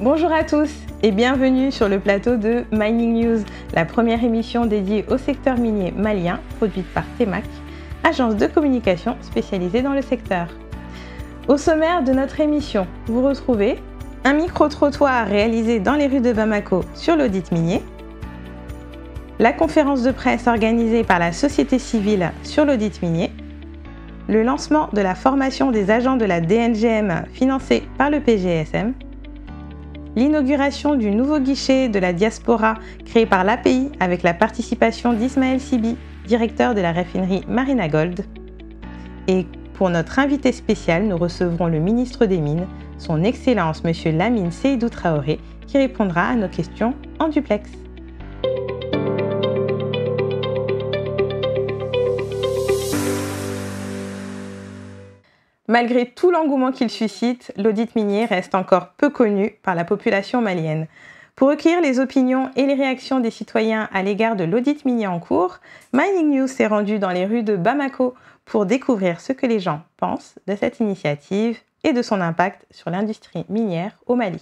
Bonjour à tous et bienvenue sur le plateau de Mining News, la première émission dédiée au secteur minier malien, produite par TEMAC, agence de communication spécialisée dans le secteur. Au sommaire de notre émission, vous retrouvez un micro-trottoir réalisé dans les rues de Bamako sur l'audit minier, la conférence de presse organisée par la société civile sur l'audit minier, le lancement de la formation des agents de la DNGM financée par le PGSM, l'inauguration du nouveau guichet de la diaspora créé par l'API avec la participation d'Ismaël Sibi, directeur de la raffinerie Marina Gold. Et pour notre invité spécial, nous recevrons le ministre des Mines, son Excellence M. Lamine Seydou Traoré, qui répondra à nos questions en duplex. Malgré tout l'engouement qu'il suscite, l'audit minier reste encore peu connu par la population malienne. Pour recueillir les opinions et les réactions des citoyens à l'égard de l'audit minier en cours, Mining News s'est rendu dans les rues de Bamako pour découvrir ce que les gens pensent de cette initiative et de son impact sur l'industrie minière au Mali.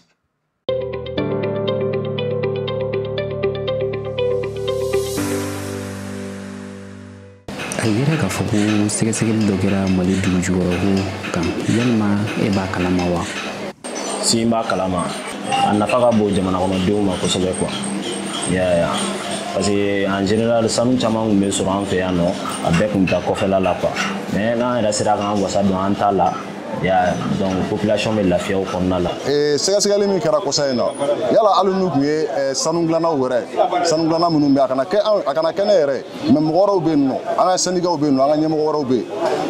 A yira k'a fɔ ko sɛgɛsɛgɛli dɔ kɛra Mali dugu jukɔrɔko kan yalima e b'a kalama wa? Si n b'a kalama a nafa ka bon jamana kɔnɔdenw ma kosɛbɛ quoi. Parce que en général sanu caman kun bɛ sɔrɔ an fɛ yan nɔ a bɛɛ kun bɛ taa kɔfɛla la quoi. Mais n'an yɛrɛ sera k'an wasa don an ta la donc population bɛ lafiya o kɔnɔna la. Sɛgɛsɛgɛli min kɛra kɔsa in na yala hali n'u kun ye sanu dilannaw yɛrɛ sanu dilanna minnu bɛ a kana kɛ ne yɛrɛ mais mɔgɔ wɛrɛw bɛ yen nɔ an ka syndicat bɛ yen nɔ an ka ɲɛmɔgɔ wɛrɛw bɛ yen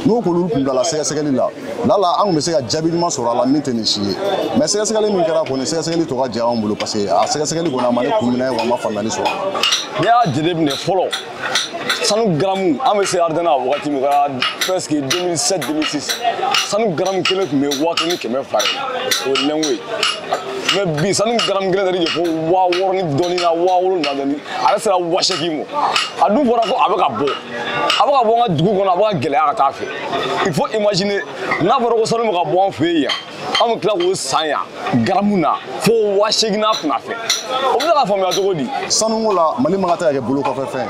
n'u k'olu kun bilala sɛgɛsɛgɛli la lala an kun bɛ se ka jaabi ɲuman sɔrɔ a la min tɛ nin si ye mais sɛgɛsɛgɛli min kɛra kɔni sɛgɛsɛgɛli tɔ ka diya anw bolo parce que a sɛgɛsɛgɛli kɔni a ma ne kun minɛ wa a ma faamuyali sɔrɔ. N'i y'a jateminɛ fɔlɔ sanu garamu an bɛ se ardena wagati min kɛra presque 2007-2006 sanu garamu kelen tun bɛ 5,200 o ye lɛngo ye mais bi sanu garamu kelen tɛ fo 6,000 ni dɔɔni na 7,000 dɔɔni a yɛrɛ sera 8,000 mɔ a dun fɔra ko a bɛ ka bɔ an ka dugu kɔnɔ a bɛ ka gɛlɛya ka taa fɛ il faut imaginer n'a fɔra ko sanu bɛ ka bɔ an fɛ yen yan an bɛ tila k'o san yan garamu na fo 8,000 n'a kunna fɛ o bɛ se ka faamuya cogo di. Sanuko la Mali man ka taa kɛ bolo kɔfɛ fɛn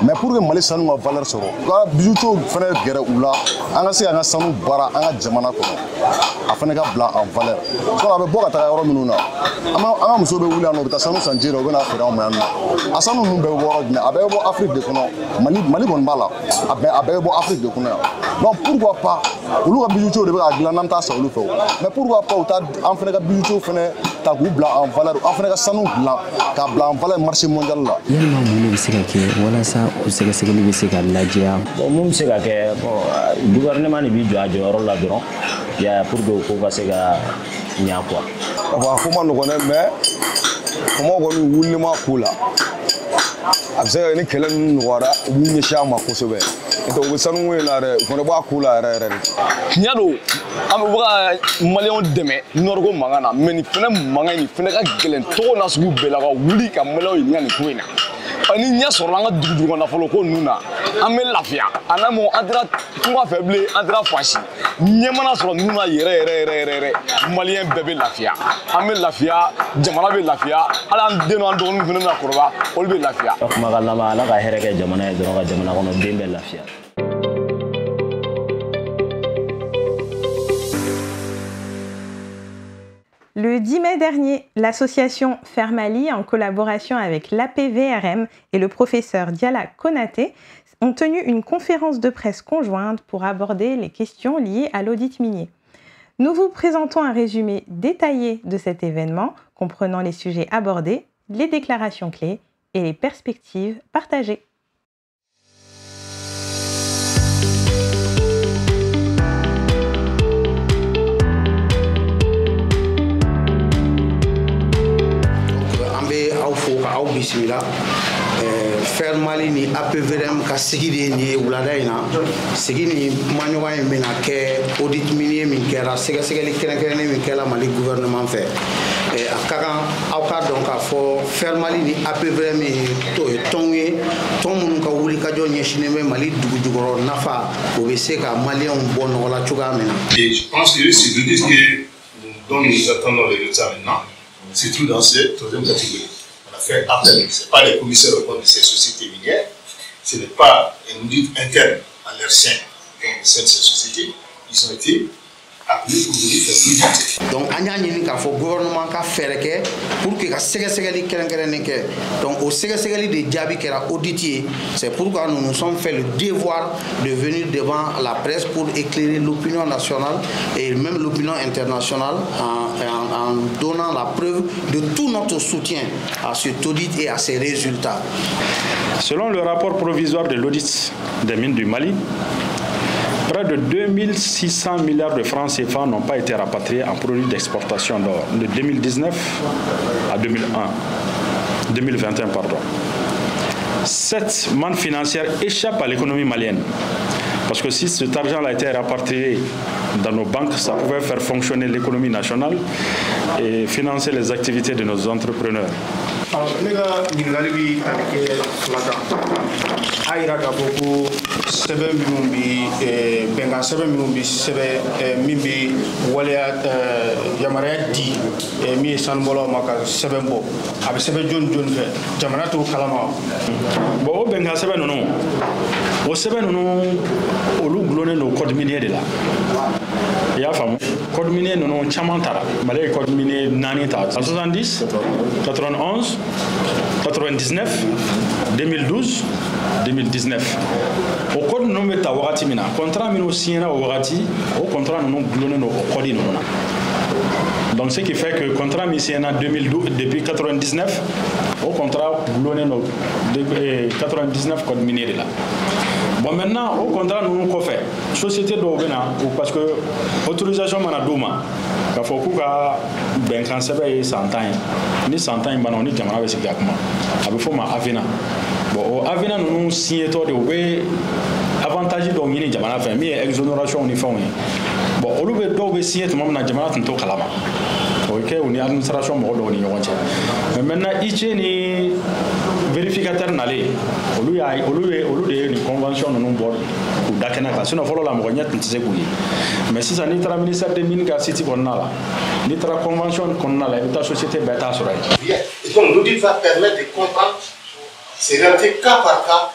mais pour que Mali sanu ka valeur sɔrɔ ka bijoutier fɛnɛ gɛrɛ u la an ka se an ka sanu baara an ka jamana kɔnɔ a fɛnɛ ka bila en valeur donc a bɛ bɔ ka taga yɔrɔ minnu na an ka muso bɛ wuli yan nɔ u bɛ taa sanu san ji la u bɛ na feere anw ma yan nɔ a sanu ninnu bɛɛ bɛ bɔ yɔrɔ jumɛn a bɛɛ bɛ bɔ Afrique de kɔnɔ Mali kɔni b'a la a bɛɛ bɛ bɔ Afrique de kɔnɔ yan donc pourquoi pas olu ka bijoutier de bɛ ka dilan n'an t'a san olu fɛ o mais pourquoi pas u ta an fɛnɛ ka bijoutier fɛnɛ ta k'u bila en valeur an fɛnɛ ka sanu dilan k'a bila en valeur marché mondial la. Yalima mun de bɛ se ka kɛ walasa o sɛgɛsɛgɛli bɛ se ka lajɛya? Bon mun bɛ se ka kɛ gouvernement de b'i jɔ a jɔyɔrɔ la dɔrɔn pour que o ko ka se ka ɲa quoi. A ko ma nɔgɔn dɛ mais kɔmɔ kɔni wulili ma k'u la a bɛ se ka ni kɛlɛ ninnu nɔgɔyara u b'u ɲɛsin an ma kosɛbɛ n'o tɛ u bɛ sanuko in na dɛ u fana b'a k'u la yɛrɛ yɛrɛ de. Tiɲɛ don an bɛ ka maliyɛnw dɛmɛ nɔriko mankan na mais nin fɛnɛ mankan in nin fɛnɛ ka gɛlɛn togo na sugu bɛɛ la ka wuli ka maliyɛnw ɲininka nin ko in na. Ni ɲɛ sɔrɔla an ka dugu nafolo ko ninnu na an bɛ lafiya a n'a mɔ an tɛra tunga fɛ bilen an tɛra fasi ɲɛ mana sɔrɔ ninnu na yɛrɛ maliyɛn bɛɛ bɛ lafiya an bɛ lafiya jamana bɛ lafiya hali an den n'an dɔgɔninw fana bɛna kɔrɔba olu bɛ lafiya. Kuma ka laban Ala ka hɛrɛ kɛ jamana ye dɔrɔn ka jamana kɔnɔ den bɛ lafiya. Le 10 mai dernier, l'association Fermali, en collaboration avec l'APVRM et le professeur Diala Konaté, ont tenu une conférence de presse conjointe pour aborder les questions liées à l'audit minier. Nous vous présentons un résumé détaillé de cet événement, comprenant les sujets abordés, les déclarations clés et les perspectives partagées. Aw bisimila Fermali ni APVRM ka sigi de ni wulada in na sigi ni kumaɲɔgɔn in bɛna kɛ audit minier min kɛra sɛgɛsɛgɛli kɛrɛnkɛrɛnnen min kɛra Mali gouvernement fɛ a ka kan aw ka dɔn k'a fɔ Fermali ni APVRM ye tɔnw ye tɔn minnu ka wulikajɔ ɲɛsinnen bɛ Mali dugu jukɔrɔ nafa o bɛ se ka maliyɛnw bɔ nɔgɔ la cogoya min na. Je pense que c'est de dire que dont nous attendons les résultats maintenant. surtout dans cette troisième catégorie. On a fait appel, ce n'est pas les commissaires au compte de ces sociétés minières, ce n'est pas une audit interne à leur sein de ces sociétés, ils ont été appelés pour venir faire l'audit. Donc, le gouvernement a fait pour que la sécurité donc au sécurité des diaby qui a audité, c'est pourquoi nous nous sommes fait le devoir de venir devant la presse pour éclairer l'opinion nationale et même l'opinion internationale en donnant la preuve de tout notre soutien à cet audit et à ses résultats. Selon le rapport provisoire de l'audit des mines du Mali, près de 2600 milliards de francs CFA n'ont pas été rapatriés en produits d'exportation d'or de 2019 à 2021. 7 mannes financières échappent à l'économie malienne. Parce que si cet argent a été rapatrié dans nos banques, ça pouvait faire fonctionner l'économie nationale et financer les activités de nos entrepreneurs. Alors, ne ka ɲininkali bi tali kɛ fila kan a yira k'a fɔ ko sɛbɛn minnu bi bɛnkan sɛbɛn minnu bi sɛbɛn min bi waleya yamaruya di min ye sanubɔlaw ma ka sɛbɛn bɔ a bɛ sɛbɛn jɔni jɔni fɛ jamana t'o kalama. Bon, o bɛnkan sɛbɛn ninnu o sɛbɛn ninnu olu gulonnen don code minier de la. I y'a faamu code minier ninnu caman tara Mali ye code minier 4 ta 70 91 99 2012 2019 o code ninnu bɛ ta wagati min na contrat minnu signé o wagati o contrat ninnu gulonnen don o code ninnu na. Donc ce qui fait que le contrat mis signé en 2012 depuis 99 au contrat boulonné depuis 99 code minier là. Bon maintenant au contrat nous avons fait société d'Obena parce que autorisation manadouma qu'il faut que ben quand c'est bien 100 ans ni 100 ans on ni jamana bɛ sigi kuma a bɛ fɔ ma Avena. Bon o Avena nous signé to de we avantage dɔw ɲini jamana fɛ min ye exonération ni fɛnw ye. Bon olu bɛ dɔw bɛ signé tuma min na jamana tun t'o kalama. Ok, on est administration mɔgɔ dɔw ni ɲɔgɔn cɛ. Mais maintenant IC ni vérificateur nalen olu de ye ni convention ninnu bɔ k'u da kɛnɛ kan sinon fɔlɔ la mɔgɔ ɲɛ tun tɛ se k'u ye. Mais sisan n'i taara ministère des mines ka site kɔnɔna la n'i taara convention kɔnɔna la i bɛ taa société bɛɛ t'a sɔrɔ yen. Et donc l'audit va permettre de comprendre ces réalités cas par cas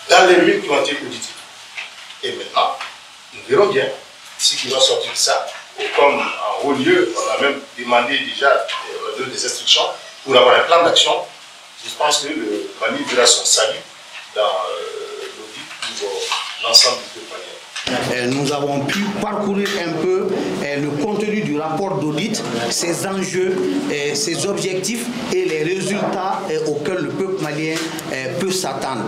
dans les mines qui ont été auditées. Et maintenant, nous verrons bien ce qui va sortir de ça. Et comme en haut lieu, on a même demandé déjà des instructions pour avoir un plan d'action, je pense que le Mali verra son salut dans l'audit pour l'ensemble du peuple malien. Nous avons pu parcourir un peu le contenu du rapport d'audit, ses enjeux, ses objectifs et les résultats auxquels le peuple malien peut s'attendre.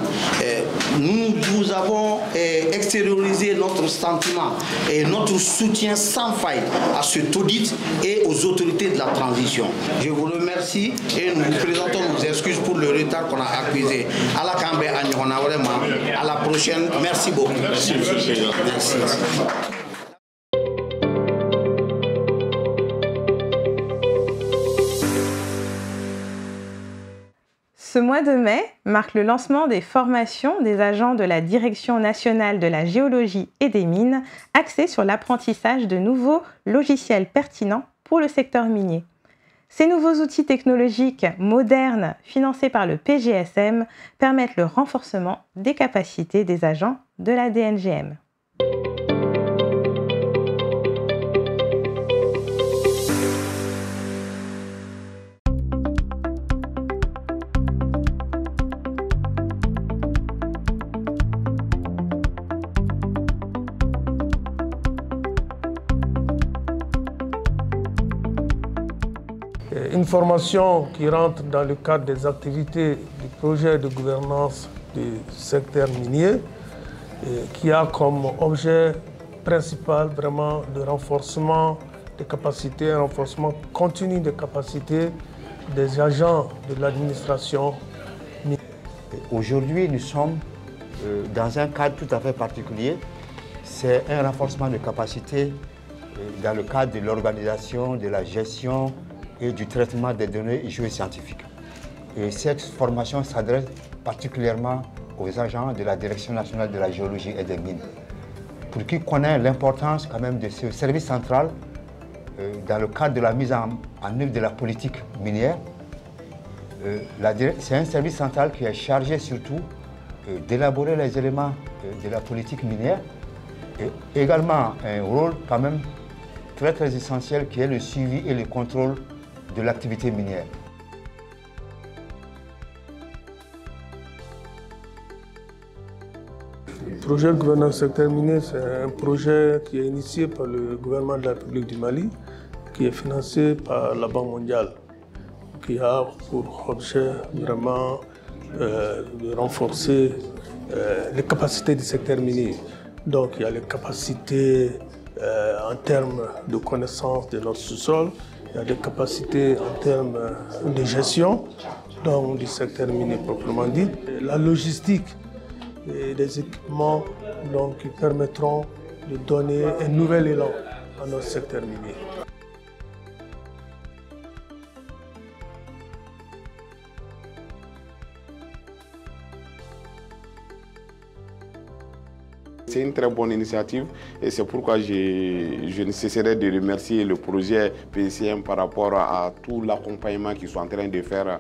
Nous avons extériorisé notre sentiment et notre soutien sans faille à cet audit et aux autorités de la transition. Je vous remercie et nous vous présentons nos excuses pour le retard qu'on a accusé. À la Cambe, à la prochaine. Merci beaucoup. Merci, M. le Président. Merci. Ce mois de mai marque le lancement des formations des agents de la Direction nationale de la géologie et des mines, axées sur l'apprentissage de nouveaux logiciels pertinents pour le secteur minier. Ces nouveaux outils technologiques modernes, financés par le PGSM, permettent le renforcement des capacités des agents de la DNGM. Une formation qui rentre dans le cadre des activités du projet de gouvernance du secteur minier, qui a comme objet principal vraiment le renforcement des capacités, un renforcement continu des capacités des agents de l'administration minière. Aujourd'hui, nous sommes dans un cadre tout à fait particulier. C'est un renforcement de capacités dans le cadre de l'organisation, de la gestion et du traitement des données géoscientifiques. Et cette formation s'adresse particulièrement aux agents de la Direction nationale de la géologie et des mines, pour qui connaissent l'importance quand même de ce service central dans le cadre de la mise en œuvre de la politique minière. C'est un service central qui est chargé surtout d'élaborer les éléments de la politique minière et également un rôle quand même très essentiel qui est le suivi et le contrôle de l'activité minière. Le projet de gouvernance secteur minier, c'est un projet qui est initié par le gouvernement de la République du Mali, qui est financé par la Banque mondiale, qui a pour objet vraiment de renforcer les capacités du secteur minier. Donc il y a les capacités en termes de connaissance de notre sous-sol, il y a des capacités en termes de gestion donc, du secteur minier proprement dit, la logistique et des équipements donc, qui permettront de donner un nouvel élan à notre secteur minier. C'est une très bonne initiative et c'est pourquoi je ne cesserai de remercier le projet PCM par rapport à tout l'accompagnement qu'ils sont en train de faire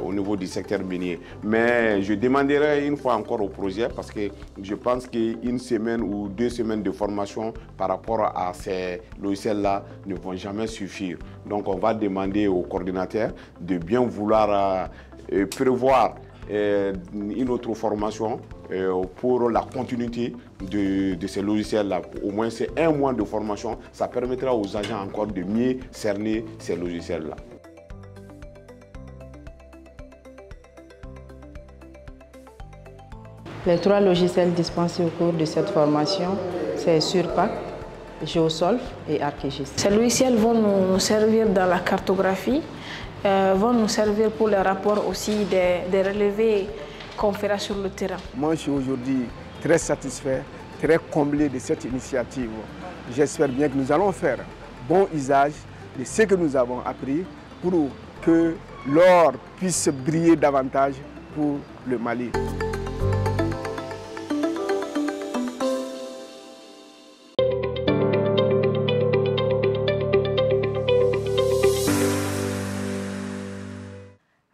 au niveau du secteur minier. Mais je demanderai une fois encore au projet parce que je pense qu'une semaine ou 2 semaines de formation par rapport à ces logiciels-là ne vont jamais suffire. Donc on va demander aux coordinateurs de bien vouloir prévoir une autre formation pour la continuité de ces logiciels-là. Au moins c'est 1 mois de formation, ça permettra aux agents encore de mieux cerner ces logiciels-là. Les 3 logiciels dispensés au cours de cette formation, c'est Surpac, Geosolve et ArcGIS. Ces logiciels vont nous servir dans la cartographie, vont nous servir pour les rapports aussi des relevés qu'on fera sur le terrain. Moi, je suis aujourd'hui très satisfait, très comblé de cette initiative. J'espère bien que nous allons faire bon usage de ce que nous avons appris pour que l'or puisse briller davantage pour le Mali.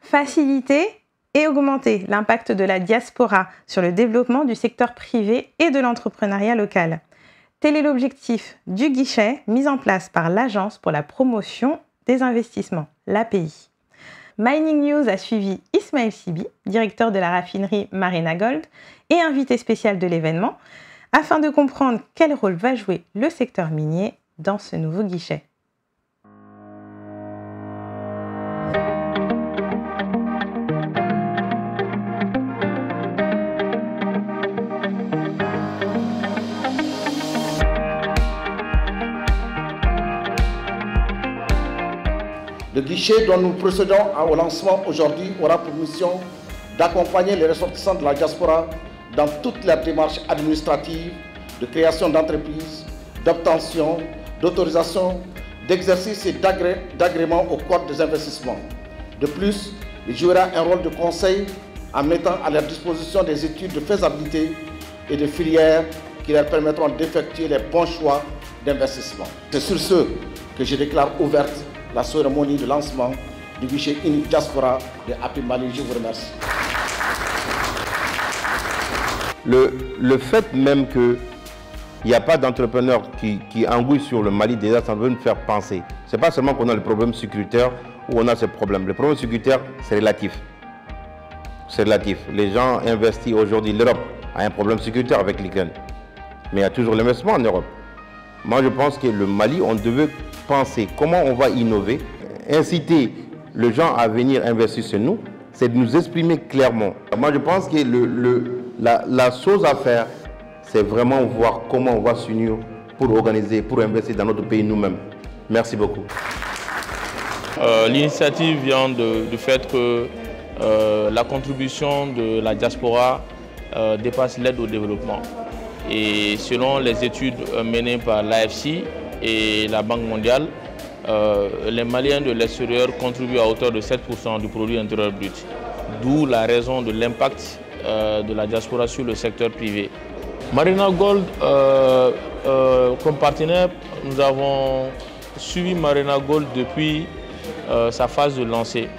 Faciliter et augmenter l'impact de la diaspora sur le développement du secteur privé et de l'entrepreneuriat local. Tel est l'objectif du guichet mis en place par l'Agence pour la promotion des investissements, l'API. Mining News a suivi Ismaël Sibi, directeur de la raffinerie Marina Gold et invité spécial de l'événement, afin de comprendre quel rôle va jouer le secteur minier dans ce nouveau guichet. Le guichet dont nous procédons au lancement aujourd'hui aura pour mission d'accompagner les ressortissants de la diaspora dans toutes leurs démarches administratives, de création d'entreprises, d'obtention, d'autorisation, d'exercice et d'agrément au code des investissements. De plus, il jouera un rôle de conseil en mettant à leur disposition des études de faisabilité et de filières qui leur permettront d'effectuer les bons choix d'investissement. C'est sur ce que je déclare ouverte la cérémonie de lancement du guichet unique diaspora de API Mali. Je vous remercie. Le fait même qu'il n'y a pas d'entrepreneur qui engouille sur le Mali, déjà ça veut nous faire penser. Ce n'est pas seulement qu'on a le problème sécuritaire ou on a ce problème. Le problème sécuritaire, c'est relatif. C'est relatif. Les gens investissent aujourd'hui. L'Europe a un problème sécuritaire avec l'Ukraine. Mais il y a toujours l'investissement en Europe. Moi, je pense que le Mali, on devait penser comment on va innover, inciter les gens à venir investir chez nous, c'est de nous exprimer clairement. Moi, je pense que la chose à faire, c'est vraiment voir comment on va s'unir pour organiser, pour investir dans notre pays nous-mêmes. Merci beaucoup. L'initiative vient du fait que la contribution de la diaspora dépasse l'aide au développement. Et selon les études menées par l'AFC et la Banque mondiale, les Maliens de l'extérieur contribuent à hauteur de 7% du produit intérieur brut. D'où la raison de l'impact de la diaspora sur le secteur privé. Marina Gold, comme partenaire, nous avons suivi Marina Gold depuis sa phase de lancée.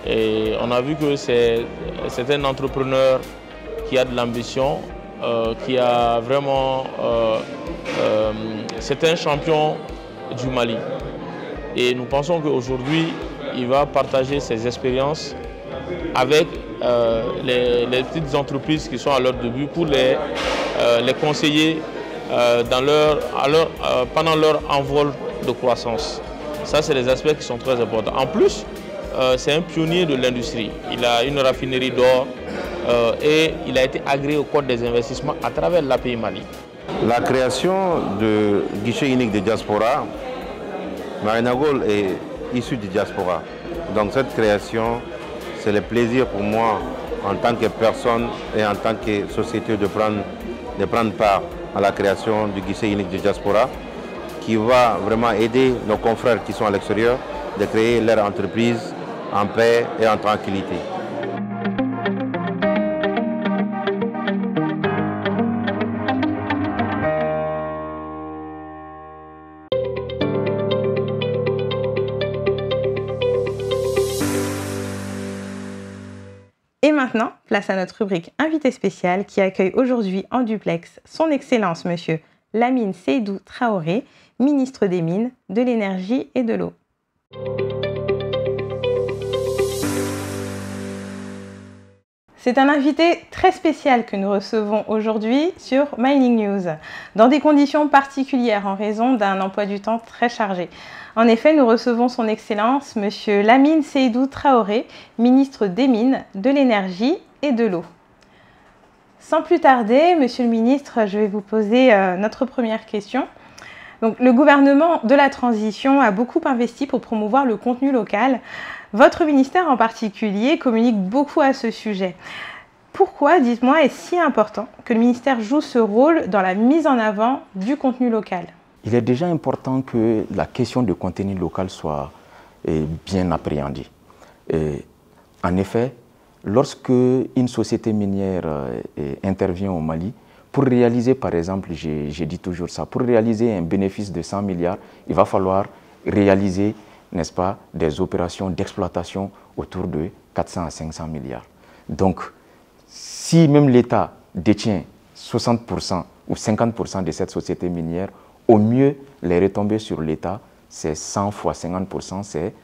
Et on a vu que c'est un entrepreneur qui a de l'ambition, qui a vraiment... c'est un champion du Mali. Et nous pensons qu'aujourd'hui, il va partager ses expériences avec les petites entreprises qui sont à leur début pour les conseiller pendant leur envol de croissance. Ça, c'est des aspects qui sont très importants. En plus, c'est un pionnier de l'industrie. Il a une raffinerie d'or et il a été agréé au Code des investissements à travers l'API Mali. La création de guichet unique de diaspora, Marina Gold est issue du diaspora. Donc cette création, c'est le plaisir pour moi en tant que personne et en tant que société de prendre part à la création du guichet unique de diaspora qui va vraiment aider nos confrères qui sont à l'extérieur de créer leur entreprise en paix et en tranquillité. Et maintenant, place à notre rubrique invité spécial qui accueille aujourd'hui en duplex son Excellence Monsieur Lamine Seydou Traoré, ministre des Mines, de l'Énergie et de l'Eau. C'est un invité très spécial que nous recevons aujourd'hui sur Mining News, dans des conditions particulières en raison d'un emploi du temps très chargé. En effet, nous recevons son Excellence, Monsieur Lamine Seydou Traoré, ministre des Mines, de l'Énergie et de l'Eau. Sans plus tarder, Monsieur le ministre, je vais vous poser notre première question. Donc, le gouvernement de la transition a beaucoup investi pour promouvoir le contenu local. Votre ministère en particulier communique beaucoup à ce sujet. Pourquoi, dites-moi, est-ce si important que le ministère joue ce rôle dans la mise en avant du contenu local? Il est déjà important que la question du contenu local soit bien appréhendée. En effet, lorsque une société minière intervient au Mali, pour réaliser, par exemple, j'ai dit toujours ça, pour réaliser un bénéfice de 100 milliards, il va falloir réaliser, n'est-ce pas, des opérations d'exploitation autour de 400 à 500 milliards. Donc, si même l'État détient 60% ou 50% de cette société minière, au mieux, les retombées sur l'État, c'est 100 fois 50%, c'est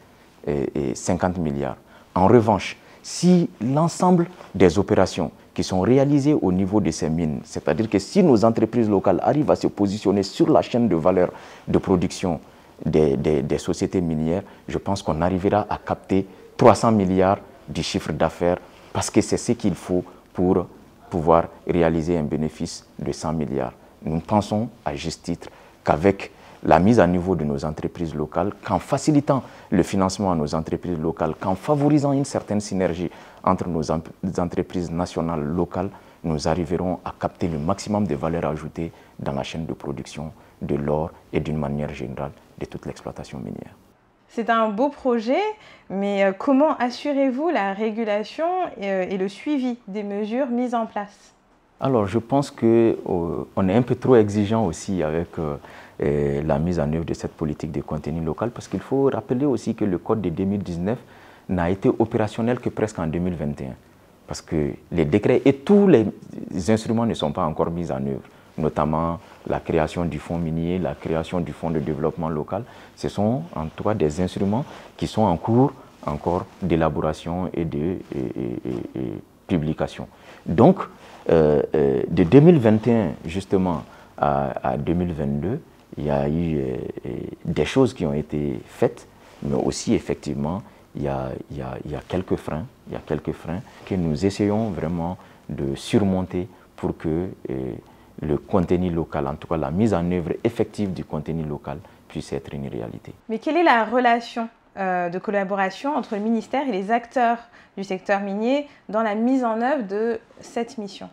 50 milliards. En revanche, si l'ensemble des opérations qui sont réalisées au niveau de ces mines, c'est-à-dire que si nos entreprises locales arrivent à se positionner sur la chaîne de valeur de production des sociétés minières, je pense qu'on arrivera à capter 300 milliards du chiffre d'affaires parce que c'est ce qu'il faut pour pouvoir réaliser un bénéfice de 100 milliards. Nous pensons, à juste titre, qu'avec la mise à niveau de nos entreprises locales, qu'en facilitant le financement à nos entreprises locales, qu'en favorisant une certaine synergie entre nos entreprises nationales locales, nous arriverons à capter le maximum de valeur ajoutée dans la chaîne de production de l'or et d'une manière générale de toute l'exploitation minière. C'est un beau projet, mais comment assurez-vous la régulation et le suivi des mesures mises en place? Alors, je pense qu'on est un peu trop exigeant aussi avec la mise en œuvre de cette politique de contenu local, parce qu'il faut rappeler aussi que le code de 2019 n'a été opérationnel que presque en 2021, parce que les décrets et tous les instruments ne sont pas encore mis en œuvre, notamment la création du fonds minier, la création du fonds de développement local. Ce sont en tout cas des instruments qui sont en cours encore d'élaboration et de publication. Donc, de 2021 justement à 2022, il y a eu des choses qui ont été faites, mais aussi effectivement il y a quelques freins, que nous essayons vraiment de surmonter pour que le contenu local, en tout cas la mise en œuvre effective du contenu local, puisse être une réalité. Mais quelle est la relation de collaboration entre le ministère et les acteurs du secteur minier dans la mise en œuvre de cette mission?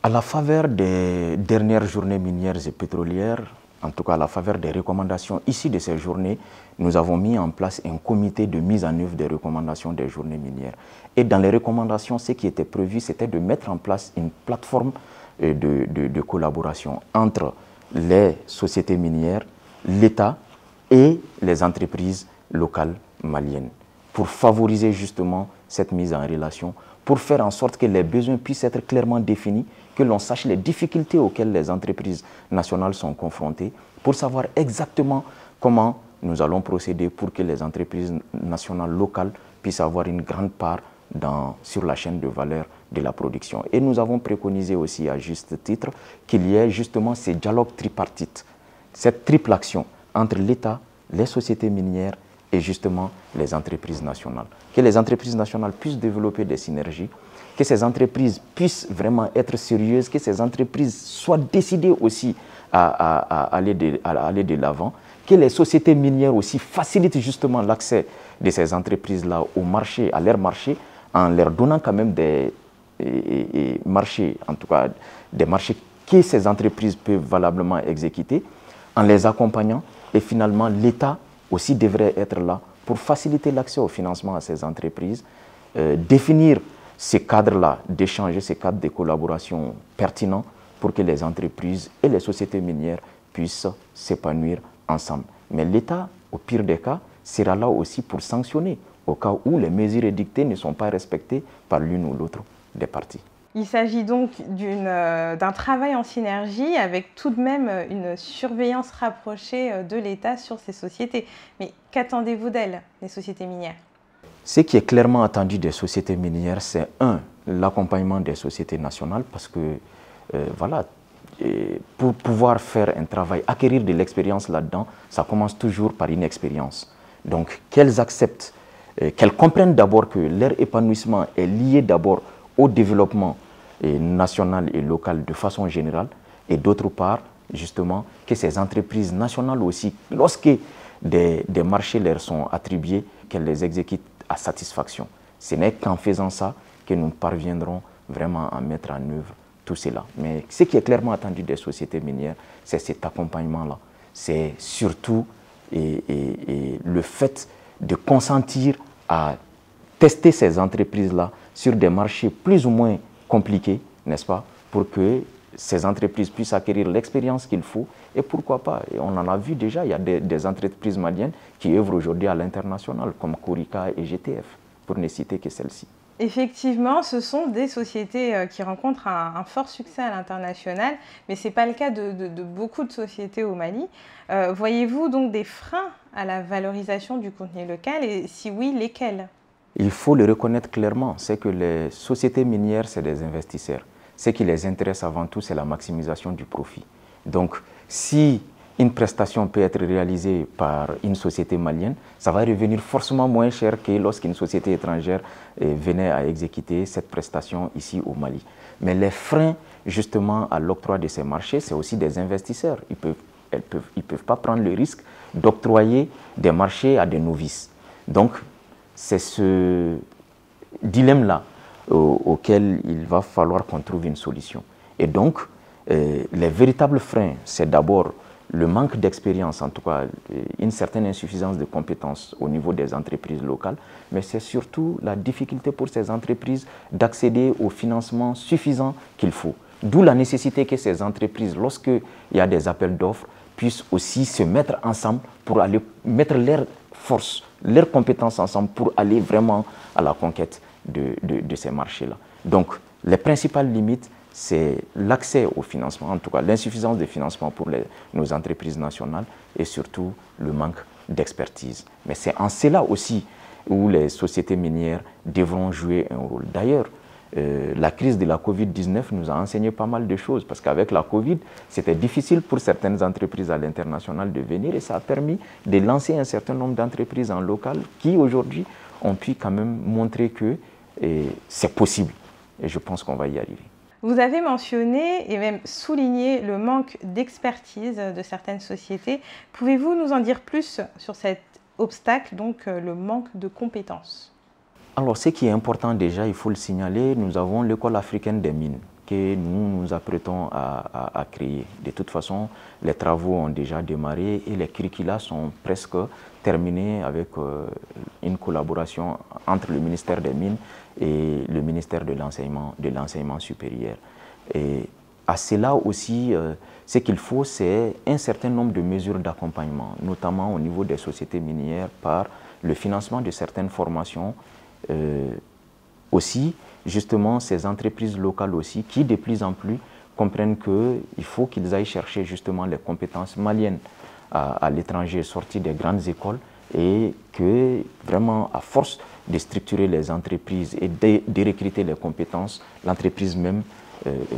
À la faveur des dernières journées minières et pétrolières, en tout cas à la faveur des recommandations issues de ces journées, nous avons mis en place un comité de mise en œuvre des recommandations des journées minières. Et dans les recommandations, ce qui était prévu, c'était de mettre en place une plateforme de collaboration entre les sociétés minières, l'État et les entreprises locales maliennes, pour favoriser justement cette mise en relation, pour faire en sorte que les besoins puissent être clairement définis, que l'on sache les difficultés auxquelles les entreprises nationales sont confrontées, pour savoir exactement comment nous allons procéder pour que les entreprises nationales locales puissent avoir une grande part sur la chaîne de valeur de la production. Et nous avons préconisé aussi à juste titre qu'il y ait justement ces dialogues tripartites, cette triple action entre l'État, les sociétés minières et justement les entreprises nationales. Que les entreprises nationales puissent développer des synergies, que ces entreprises puissent vraiment être sérieuses, que ces entreprises soient décidées aussi à aller de l'avant, que les sociétés minières aussi facilitent justement l'accès de ces entreprises-là au marché, à leur marché, en leur donnant quand même des marchés, en tout cas des marchés que ces entreprises peuvent valablement exécuter, en les accompagnant. Et finalement, l'État aussi devrait être là pour faciliter l'accès au financement à ces entreprises, définir ces cadres-là d'échange, ces cadres de collaboration pertinents pour que les entreprises et les sociétés minières puissent s'épanouir ensemble. Mais l'État, au pire des cas, sera là aussi pour sanctionner au cas où les mesures édictées ne sont pas respectées par l'une ou l'autre des parties. Il s'agit donc d'un travail en synergie avec tout de même une surveillance rapprochée de l'État sur ces sociétés. Mais qu'attendez-vous d'elles, les sociétés minières? Ce qui est clairement attendu des sociétés minières, c'est l'accompagnement des sociétés nationales, parce que voilà, pour pouvoir faire un travail, acquérir de l'expérience là-dedans, ça commence toujours par une expérience. Donc qu'elles acceptent, qu'elles comprennent d'abord que leur épanouissement est lié d'abord au développement national et local de façon générale, et d'autre part, justement, que ces entreprises nationales aussi, lorsque des marchés leur sont attribués, qu'elles les exécutent à satisfaction. Ce n'est qu'en faisant ça que nous parviendrons vraiment à mettre en œuvre tout cela. Mais ce qui est clairement attendu des sociétés minières, c'est cet accompagnement-là. C'est surtout le fait de consentir à tester ces entreprises-là sur des marchés plus ou moins compliqués, n'est-ce pas, pour que ces entreprises puissent acquérir l'expérience qu'il faut. Et pourquoi pas, et on en a vu déjà, il y a des entreprises maliennes qui œuvrent aujourd'hui à l'international, comme Corica et GTF, pour ne citer que celles-ci. Effectivement, ce sont des sociétés qui rencontrent un fort succès à l'international, mais ce n'est pas le cas de beaucoup de sociétés au Mali. Voyez-vous donc des freins à la valorisation du contenu local, et si oui, lesquels? Il faut le reconnaître clairement, c'est que les sociétés minières, c'est des investisseurs. Ce qui les intéresse avant tout, c'est la maximisation du profit. Donc, si une prestation peut être réalisée par une société malienne, ça va revenir forcément moins cher que lorsqu'une société étrangère venait à exécuter cette prestation ici au Mali. Mais les freins, justement, à l'octroi de ces marchés, c'est aussi des investisseurs. Ils peuvent pas prendre le risque d'octroyer des marchés à des novices. Donc, c'est ce dilemme-là auquel il va falloir qu'on trouve une solution. Et donc, les véritables freins, c'est d'abord le manque d'expérience, en tout cas une certaine insuffisance de compétences au niveau des entreprises locales, mais c'est surtout la difficulté pour ces entreprises d'accéder au financement suffisant qu'il faut. D'où la nécessité que ces entreprises, lorsqu'il y a des appels d'offres, puissent aussi se mettre ensemble pour aller mettre leurs forces, leurs compétences ensemble pour aller vraiment à la conquête de ces marchés-là. Donc, les principales limites, c'est l'accès au financement, en tout cas l'insuffisance de financement pour nos entreprises nationales et surtout le manque d'expertise. Mais c'est en cela aussi où les sociétés minières devront jouer un rôle. D'ailleurs, la crise de la Covid-19 nous a enseigné pas mal de choses parce qu'avec la Covid, c'était difficile pour certaines entreprises à l'international de venir et ça a permis de lancer un certain nombre d'entreprises en local qui aujourd'hui ont pu quand même montrer que c'est possible et je pense qu'on va y arriver. Vous avez mentionné et même souligné le manque d'expertise de certaines sociétés. Pouvez-vous nous en dire plus sur cet obstacle, donc le manque de compétences? Alors, ce qui est important déjà, il faut le signaler, nous avons l'école africaine des mines que nous nous apprêtons à créer. De toute façon, les travaux ont déjà démarré et les curricula sont presque terminés avec une collaboration entre le ministère des Mines et le ministère de l'Enseignement supérieur. Et à cela aussi, ce qu'il faut, c'est un certain nombre de mesures d'accompagnement, notamment au niveau des sociétés minières par le financement de certaines formations. Aussi, justement, ces entreprises locales aussi, qui de plus en plus comprennent qu'il faut qu'ils aillent chercher justement les compétences maliennes à l'étranger, sorties des grandes écoles, et que vraiment, à force de structurer les entreprises et de recruter les compétences, l'entreprise même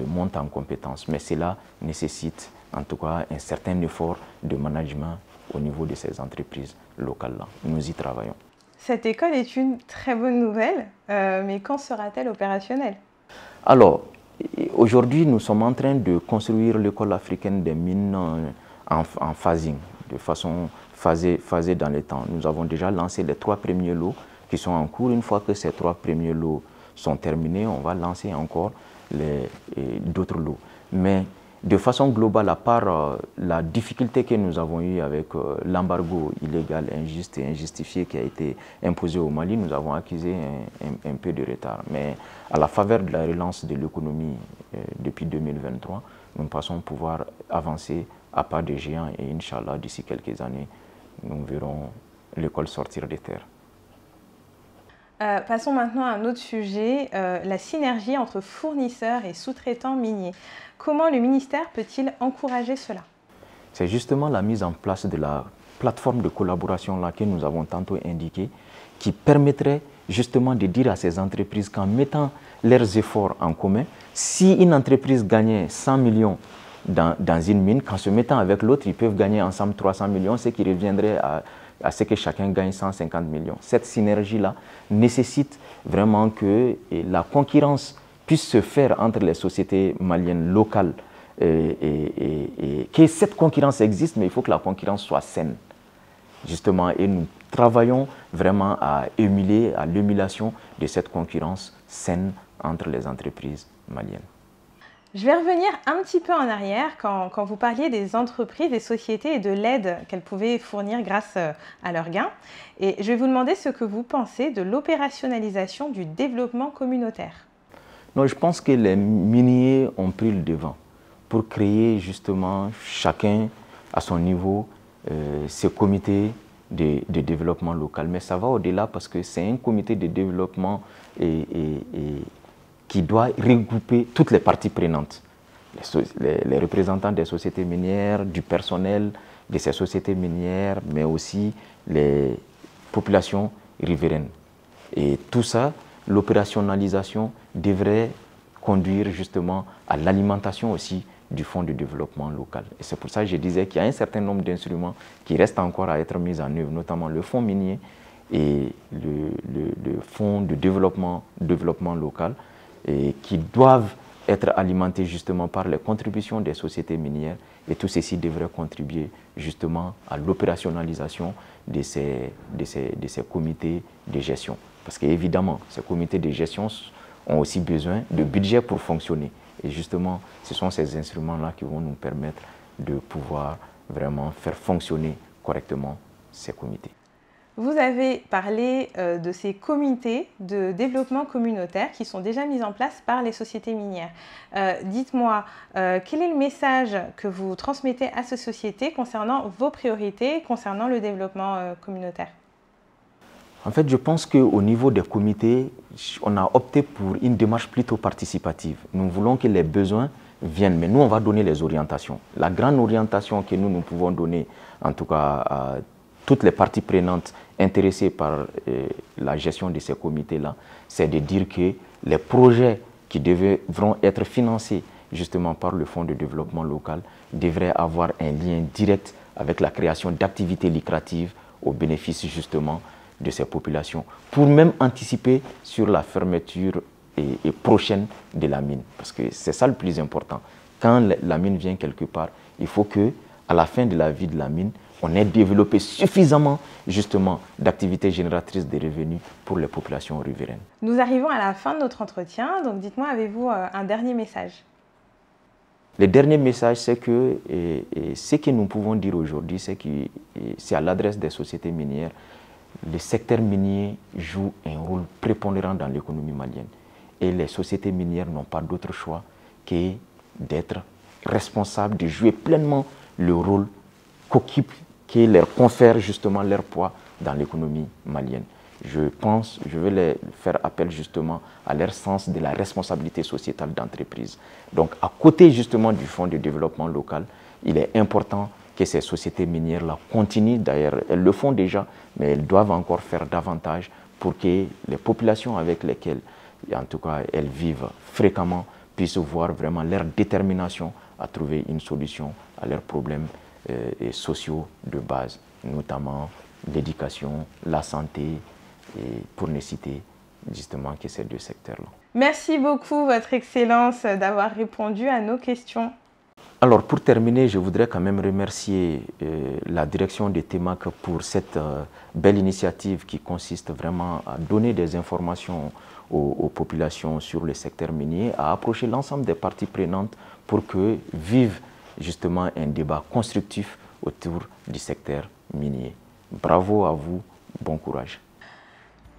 monte en compétences. Mais cela nécessite en tout cas un certain effort de management au niveau de ces entreprises locales-là. Nous y travaillons. Cette école est une très bonne nouvelle, mais quand sera-t-elle opérationnelle? Alors, aujourd'hui, nous sommes en train de construire l'école africaine des mines en phasing, de façon phasée dans le temps. Nous avons déjà lancé les 3 premiers lots qui sont en cours. Une fois que ces 3 premiers lots sont terminés, on va lancer encore d'autres lots. Mais de façon globale, à part la difficulté que nous avons eue avec l'embargo illégal, injuste et injustifié qui a été imposé au Mali, nous avons accusé un peu de retard. Mais à la faveur de la relance de l'économie depuis 2023, nous pensons pouvoir avancer à pas de géant et Inch'Allah, d'ici quelques années, nous verrons l'école sortir des terres. Passons maintenant à un autre sujet, la synergie entre fournisseurs et sous-traitants miniers. Comment le ministère peut-il encourager cela? C'est justement la mise en place de la plateforme de collaboration là que nous avons tantôt indiquée, qui permettrait justement de dire à ces entreprises qu'en mettant leurs efforts en commun, si une entreprise gagnait 100 millions dans une mine, qu'en se mettant avec l'autre, ils peuvent gagner ensemble 300 millions, ce qui reviendrait à ce que chacun gagne 150 millions. Cette synergie-là nécessite vraiment que la concurrence puisse se faire entre les sociétés maliennes locales et que cette concurrence existe, mais il faut que la concurrence soit saine, justement. Et nous travaillons vraiment à l'émulation de cette concurrence saine entre les entreprises maliennes. Je vais revenir un petit peu en arrière quand vous parliez des entreprises, des sociétés et de l'aide qu'elles pouvaient fournir grâce à leurs gains. Et je vais vous demander ce que vous pensez de l'opérationnalisation du développement communautaire. Non, je pense que les miniers ont pris le devant pour créer justement chacun à son niveau ce comité de développement local. Mais ça va au-delà parce que c'est un comité de développement qui doit regrouper toutes les parties prenantes, les représentants des sociétés minières, du personnel de ces sociétés minières, mais aussi les populations riveraines. Et tout ça, l'opérationnalisation devrait conduire justement à l'alimentation aussi du fonds de développement local. Et c'est pour ça que je disais qu'il y a un certain nombre d'instruments qui restent encore à être mis en œuvre, notamment le fonds minier et le fonds de développement local, et qui doivent être alimentés justement par les contributions des sociétés minières, et tout ceci devrait contribuer justement à l'opérationnalisation de ces comités de gestion. Parce qu'évidemment, ces comités de gestion ont aussi besoin de budget pour fonctionner. Et justement, ce sont ces instruments-là qui vont nous permettre de pouvoir vraiment faire fonctionner correctement ces comités. Vous avez parlé de ces comités de développement communautaire qui sont déjà mis en place par les sociétés minières. Dites-moi, quel est le message que vous transmettez à ces sociétés concernant vos priorités, concernant le développement communautaire? En fait, je pense qu'au niveau des comités, on a opté pour une démarche plutôt participative. Nous voulons que les besoins viennent, mais nous, on va donner les orientations. La grande orientation que nous pouvons donner, en tout cas à toutes les parties prenantes intéressées par la gestion de ces comités-là, c'est de dire que les projets qui devront être financés justement par le Fonds de développement local devraient avoir un lien direct avec la création d'activités lucratives au bénéfice justement de ces populations, pour même anticiper sur la fermeture prochaine de la mine. Parce que c'est ça le plus important. Quand la mine vient quelque part, il faut que, à la fin de la vie de la mine, on ait développé suffisamment justement d'activités génératrices de revenus pour les populations riveraines. Nous arrivons à la fin de notre entretien, donc dites-moi, avez-vous un dernier message? Le dernier message, c'est que ce que nous pouvons dire aujourd'hui, c'est à l'adresse des sociétés minières. Le secteur minier joue un rôle prépondérant dans l'économie malienne. Et les sociétés minières n'ont pas d'autre choix que d'être responsables, de jouer pleinement le rôle qui leur confère justement leur poids dans l'économie malienne. Je vais les faire appel justement à leur sens de la responsabilité sociétale d'entreprise. Donc à côté justement du Fonds de développement local, il est important que ces sociétés minières-là continuent, d'ailleurs elles le font déjà, mais elles doivent encore faire davantage pour que les populations avec lesquelles, en tout cas, elles vivent fréquemment, puissent voir vraiment leur détermination à trouver une solution à leurs problèmes sociaux de base, notamment l'éducation, la santé, et pour ne citer justement que ces deux secteurs-là. Merci beaucoup, Votre Excellence, d'avoir répondu à nos questions. Alors pour terminer, je voudrais quand même remercier la direction de TEMAC pour cette belle initiative qui consiste vraiment à donner des informations aux populations sur le secteur minier, à approcher l'ensemble des parties prenantes pour que vive justement un débat constructif autour du secteur minier. Bravo à vous, bon courage.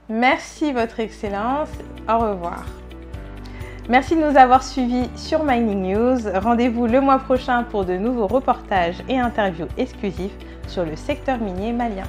Merci Votre Excellence, au revoir. Merci de nous avoir suivis sur Mining News. Rendez-vous le mois prochain pour de nouveaux reportages et interviews exclusifs sur le secteur minier malien.